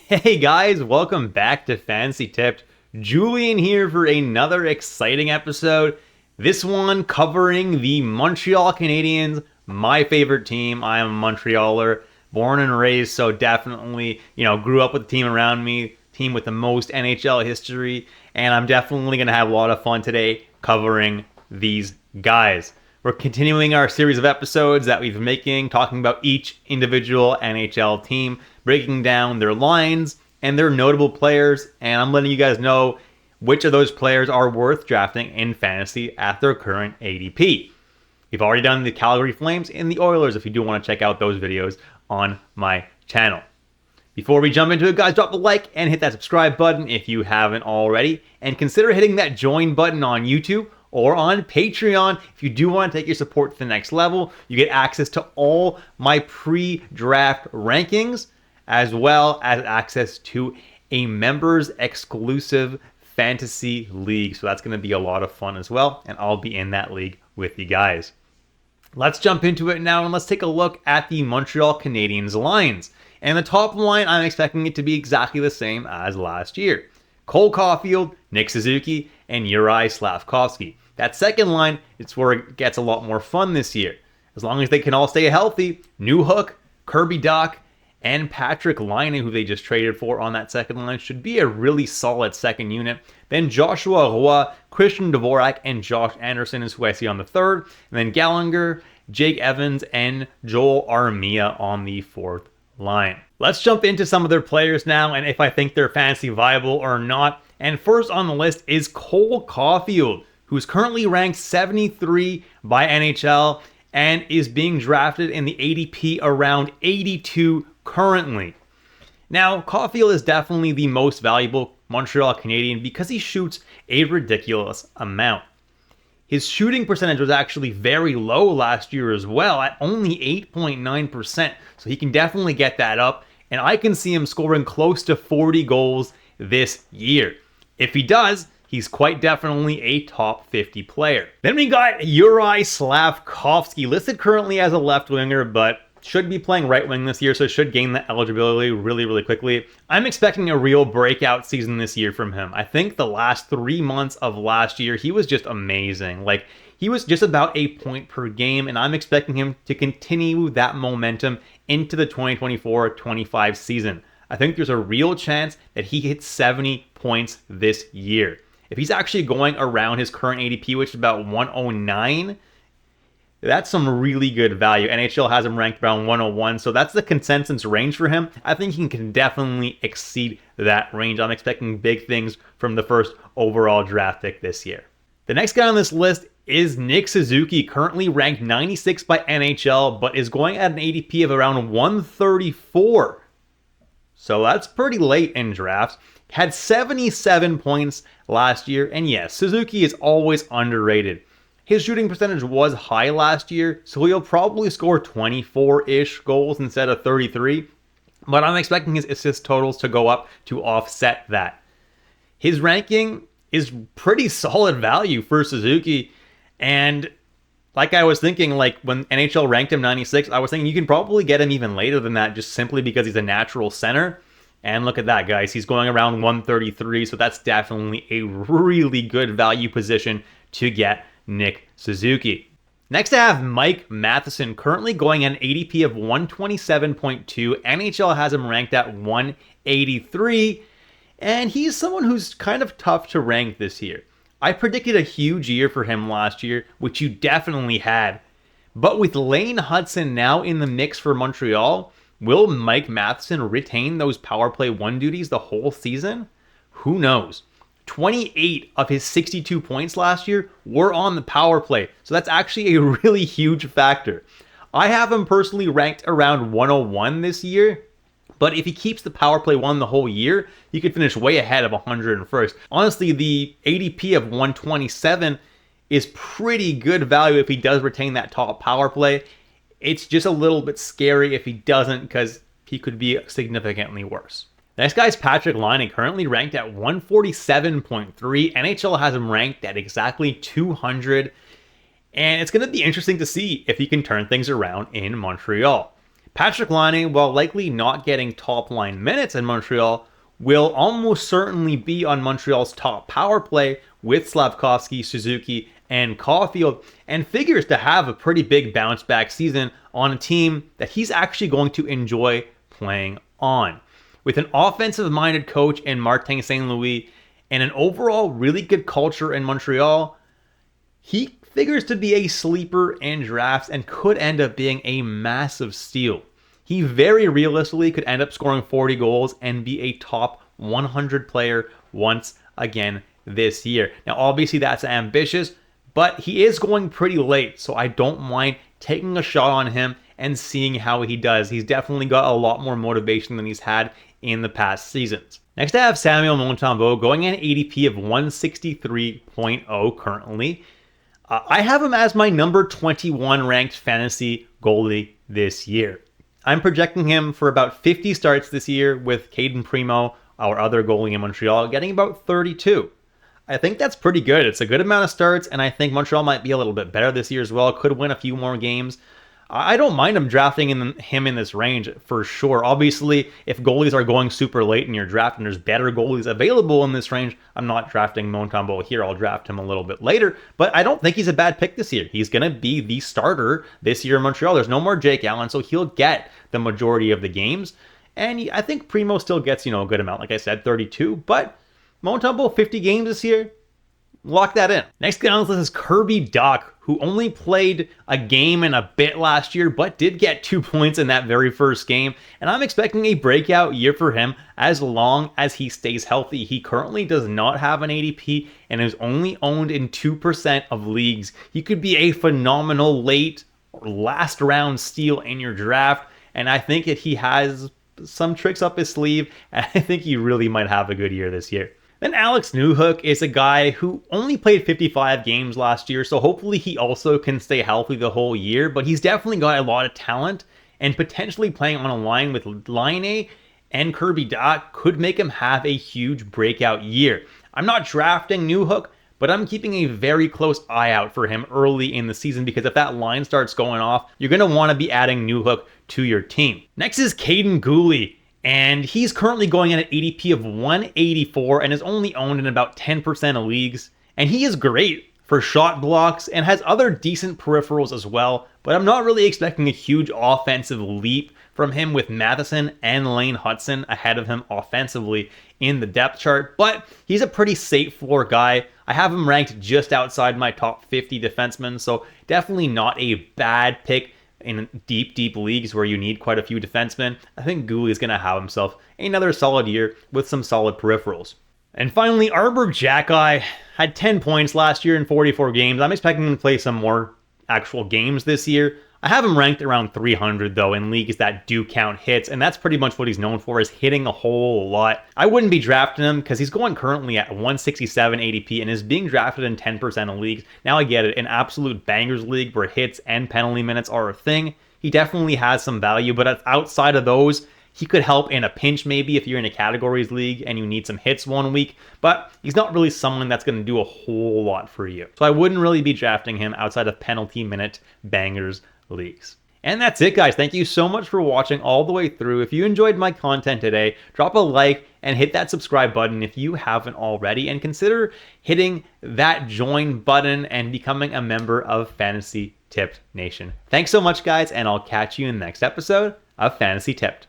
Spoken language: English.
Hey guys, welcome back to Fantasy Tipped. Julian here for another exciting episode. This one covering the Montreal Canadiens, my favorite team. I am a Montrealer, born and raised, so definitely, grew up with the team around me, team with the most NHL history, and I'm definitely going to have a lot of fun today covering these guys. We're continuing our series of episodes that we've been making, talking about each individual NHL team, breaking down their lines and their notable players, and I'm letting you guys know which of those players are worth drafting in fantasy at their current ADP. We've already done the Calgary Flames and the Oilers if you do want to check out those videos on my channel. Before we jump into it, guys, drop a like and hit that subscribe button if you haven't already, and consider hitting that join button on YouTube or on Patreon. If you do want to take your support to the next level, you get access to all my pre-draft rankings, as well as access to a members exclusive fantasy league. So that's going to be a lot of fun as well, and I'll be in that league with you guys. Let's jump into it now, and let's take a look at the Montreal Canadiens lines. And the top line, I'm expecting it to be exactly the same as last year. Caufield, Nick Suzuki, and Juraj Slafkovsky. That second line, it's where it gets a lot more fun this year. As long as they can all stay healthy, Newhook, Kirby Dach, and Patrik Laine, who they just traded for on that second line, should be a really solid second unit. Then Joshua Roy, Christian Dvorak, and Josh Anderson is who I see on the third. And then Gallagher, Jake Evans, and Joel Armia on the fourth line. Let's jump into some of their players now, and if I think they're fantasy viable or not. And first on the list is Caufield, who's currently ranked 73 by NHL and is being drafted in the ADP around 82 currently. Now, Caufield is definitely the most valuable Montreal Canadian because he shoots a ridiculous amount. His shooting percentage was actually very low last year as well, at only 8.9%, so he can definitely get that up, and I can see him scoring close to 40 goals this year. If he does, he's quite definitely a top 50 player. Then we got Juraj Slafkovsky, listed currently as a left winger, but should be playing right wing this year, so should gain the eligibility really quickly. I'm expecting a real breakout season this year from him. I think the last 3 months of last year, he was just amazing. He was just about a point per game, and I'm expecting him to continue that momentum into the 2024-25 season. I think there's a real chance that he hits 70 points this year. If he's actually going around his current ADP, which is about 109, that's some really good value. NHL has him ranked around 101, so that's the consensus range for him. I think he can definitely exceed that range. I'm expecting big things from the first overall draft pick this year. The next guy on this list is Nick Suzuki, currently ranked 96 by NHL, but is going at an ADP of around 134. So that's pretty late in drafts. Had 77 points last year, and yes, Suzuki is always underrated. His shooting percentage was high last year, so he'll probably score 24-ish goals instead of 33, but I'm expecting his assist totals to go up to offset that. His ranking is pretty solid value for Suzuki, and like I was thinking, when NHL ranked him 96, I was thinking you can probably get him even later than that just simply because he's a natural center. And look at that, guys. He's going around 133, so that's definitely a really good value position to get Nick Suzuki. Next, I have Mike Matheson, currently going at an ADP of 127.2. NHL has him ranked at 183, and he's someone who's kind of tough to rank this year. I predicted a huge year for him last year, which you definitely had. But with Lane Hudson now in the mix for Montreal, will Mike Matheson retain those power play 1 duties the whole season? Who knows? 28 of his 62 points last year were on the power play, so that's actually a really huge factor. I have him personally ranked around 101 this year, but if he keeps the power play 1 the whole year, he could finish way ahead of 101st. Honestly, the ADP of 127 is pretty good value if he does retain that top power play. It's just a little bit scary if he doesn't, because he could be significantly worse. The next guy is Patrik Laine, currently ranked at 147.3. NHL has him ranked at exactly 200. And it's going to be interesting to see if he can turn things around in Montreal. Patrik Laine, while likely not getting top line minutes in Montreal, will almost certainly be on Montreal's top power play with Slafkovsky, Suzuki, and Caufield, and figures to have a pretty big bounce back season on a team that he's actually going to enjoy playing on. With an offensive-minded coach in Martin St. Louis and an overall really good culture in Montreal, he figures to be a sleeper in drafts and could end up being a massive steal. He very realistically could end up scoring 40 goals and be a top 100 player once again this year. Now, obviously, that's ambitious, but he is going pretty late, so I don't mind taking a shot on him and seeing how he does. He's definitely got a lot more motivation than he's had in the past seasons. Next, I have Samuel Montembeault going at an ADP of 163.0 currently. I have him as my number 21 ranked fantasy goalie this year. I'm projecting him for about 50 starts this year, with Caden Primo, our other goalie in Montreal, getting about 32. I think that's pretty good. It's a good amount of starts, and I think Montreal might be a little bit better this year as well. Could win a few more games. I don't mind him drafting him in this range for sure. Obviously, if goalies are going super late in your draft and there's better goalies available in this range, I'm not drafting Montembeault here. I'll draft him a little bit later. But I don't think he's a bad pick this year. He's going to be the starter this year in Montreal. There's no more Jake Allen, so he'll get the majority of the games. And I think Primo still gets, a good amount. Like I said, 32. But Montembeault, 50 games this year. Lock that in. Next guy on this list is Kirby Dach, who only played a game and a bit last year, but did get 2 points in that very first game. And I'm expecting a breakout year for him as long as he stays healthy. He currently does not have an ADP and is only owned in 2% of leagues. He could be a phenomenal late or last round steal in your draft. And I think that he has some tricks up his sleeve. And I think he really might have a good year this year. Then Alex Newhook is a guy who only played 55 games last year, so hopefully he also can stay healthy the whole year, but he's definitely got a lot of talent, and potentially playing on a line with Laine and Kirby Dach could make him have a huge breakout year. I'm not drafting Newhook, but I'm keeping a very close eye out for him early in the season, because if that line starts going off, you're going to want to be adding Newhook to your team. Next is Kaiden Guhle. And he's currently going at an ADP of 184 and is only owned in about 10% of leagues. And he is great for shot blocks and has other decent peripherals as well. But I'm not really expecting a huge offensive leap from him, with Matheson and Lane Hutson ahead of him offensively in the depth chart. But he's a pretty safe floor guy. I have him ranked just outside my top 50 defensemen, so definitely not a bad pick in deep leagues where you need quite a few defensemen. I think Guhle is going to have himself another solid year with some solid peripherals. And finally, Arber Xhekaj had 10 points last year in 44 games. I'm expecting him to play some more actual games this year. I have him ranked around 300 though in leagues that do count hits, and that's pretty much what he's known for, is hitting a whole lot. I wouldn't be drafting him because he's going currently at 167 ADP and is being drafted in 10% of leagues. Now I get it, an absolute bangers league where hits and penalty minutes are a thing, he definitely has some value, but outside of those, he could help in a pinch maybe if you're in a categories league and you need some hits one week, but he's not really someone that's going to do a whole lot for you. So I wouldn't really be drafting him outside of penalty minute bangers leagues. And that's it, guys. Thank you so much for watching all the way through. If you enjoyed my content today, drop a like and hit that subscribe button if you haven't already, and consider hitting that join button and becoming a member of Fantasy Tipped Nation. Thanks so much, guys, and I'll catch you in the next episode of Fantasy Tipped.